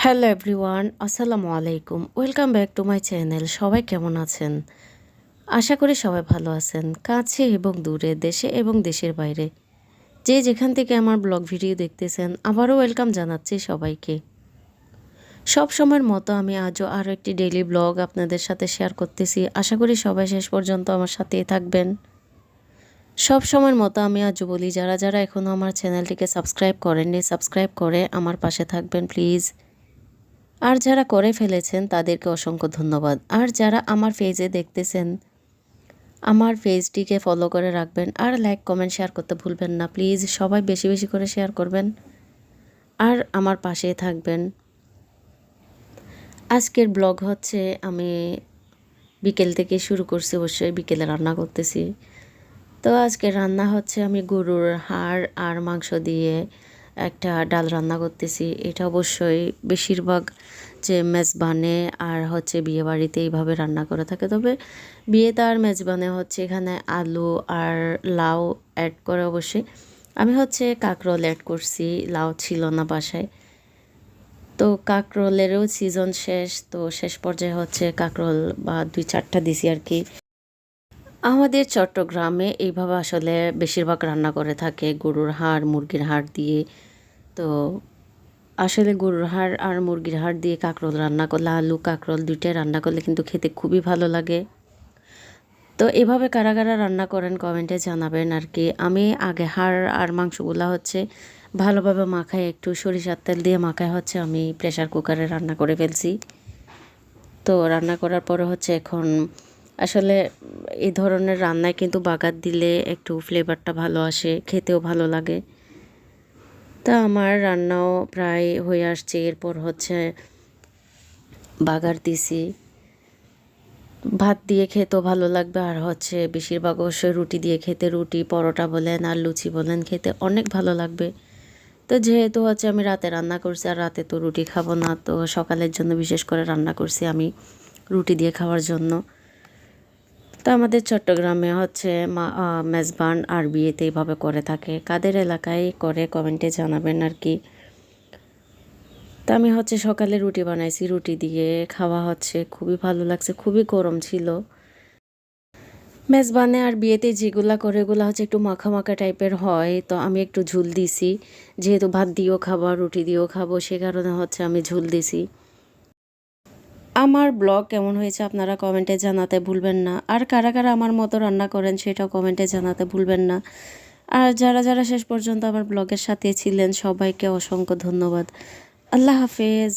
Hello everyone, আসসালামু আলাইকুম। Welcome back to my channel. সবাই কেমন আছেন? আশা করি সবাই ভালো আছেন। কাছে এবং দূরে, দেশে এবং দেশের বাইরে যে যেখান থেকে আমার ব্লগ ভিডিও দেখতেছেন, আবারও ওয়েলকাম জানাচ্ছি সবাইকে। সব সময়ের মতো আমি আজও আরও একটি ডেইলি ব্লগ আপনাদের সাথে শেয়ার করতেছি। আশা করি সবাই শেষ পর্যন্ত আমার সাথেই থাকবেন। সব সময়ের মতো আমি আজও বলি, যারা যারা এখনও আমার চ্যানেলটিকে সাবস্ক্রাইব করেননি, সাবস্ক্রাইব করে আমার পাশে থাকবেন প্লিজ। আর যারা করে ফেলেছেন তাদেরকে অসংখ্য ধন্যবাদ। আর যারা আমার পেজে দেখতেছেন, আমার পেজটিকে ফলো করে রাখবেন। আর লাইক, কমেন্ট, শেয়ার করতে ভুলবেন না প্লিজ। সবাই বেশি বেশি করে শেয়ার করবেন আর আমার পাশেই থাকবেন। আজকের ব্লগ হচ্ছে আমি বিকেল থেকে শুরু করছি, অবশ্যই বিকেলে রান্না করতেছি। তো আজকে রান্না হচ্ছে আমি গরুর হাড় আর মাংস দিয়ে একটা ডাল রান্না করতেছি। এটা অবশ্যই বেশিরভাগ যে মেজবানে আর হচ্ছে বিয়েবাড়িতে এইভাবে রান্না করে থাকে। তবে বিয়েতে আর মেজবানে হচ্ছে এখানে আলু আর লাউ অ্যাড করে অবশ্যই। আমি হচ্ছে কাঁকরোল অ্যাড করছি, লাউ ছিল না বাসায়। তো কাঁকরোলেরও সিজন শেষ, তো শেষ পর্যায়ে হচ্ছে কাঁকরোল বা 2-4টা দিছি আর কি। আমাদের চট্টগ্রামে এইভাবে আসলে বেশিরভাগ রান্না করে থাকে গরুর হাড়, মুরগির হাড় দিয়ে। তো আসলে গরুর হাড় আর মুরগির হাড় দিয়ে কাঁকরোল রান্না করলে, আলু কাঁকরোল 2টাই রান্না করলে কিন্তু খেতে খুবই ভালো লাগে। তো এভাবে কারা কারা রান্না করেন কমেন্টে জানাবেন আর কি। আমি আগে হাড় আর মাংসগুলা হচ্ছে ভালোভাবে মাখায়, একটু সরিষার তেল দিয়ে মাখায় হচ্ছে আমি প্রেসার কুকারে রান্না করে ফেলছি। তো রান্না করার পরে হচ্ছে এখন আসলে এই ধরনের রান্নায় কিন্তু বাগার দিলে একটু ফ্লেভারটা ভালো আসে, খেতেও ভালো লাগে। তা আমার রান্নাও প্রায় হয়ে আসছে। এরপর হচ্ছে বাগার দিছি। ভাত দিয়ে খেতেও ভালো লাগবে আর হচ্ছে বেশিরভাগ অবশ্যই রুটি দিয়ে খেতে, রুটি পরোটা বলেন আর লুচি বলেন, খেতে অনেক ভালো লাগবে। তো যেহেতু হচ্ছে আমি রাতে রান্না করছি আর রাতে তো রুটি খাবো না, তো সকালের জন্য বিশেষ করে রান্না করছি আমি রুটি দিয়ে খাওয়ার জন্য। তো আমাদের চট্টগ্রামে হচ্ছে মেজবান আর বিয়েতে এইভাবে করে থাকে। কাদের এলাকায় করে কমেন্টে জানাবেন আর কি। তো আমি হচ্ছে সকালে রুটি বানাইছি, রুটি দিয়ে খাওয়া হচ্ছে, খুবই ভালো লাগছে, খুবই গরম ছিল। মেজবানে আর বিয়েতে যেগুলা করে এগুলো হচ্ছে একটু মাখা মাখা টাইপের হয়, তো আমি একটু ঝুল দিছি। যেহেতু ভাত দিয়েও খাবো আর রুটি দিয়েও খাবো, সে কারণে হচ্ছে আমি ঝুল দিছি। আমার ব্লগ কেমন হয়েছে আপনারা কমেন্টে জানাতে ভুলবেন না। আর কারা কারা আমার মতো রান্না করেন সেটাও কমেন্টে জানাতে ভুলবেন না। আর যারা যারা শেষ পর্যন্ত আমার ব্লগের সাথে ছিলেন সবাইকে অসংখ্য ধন্যবাদ। আল্লাহ হাফেজ।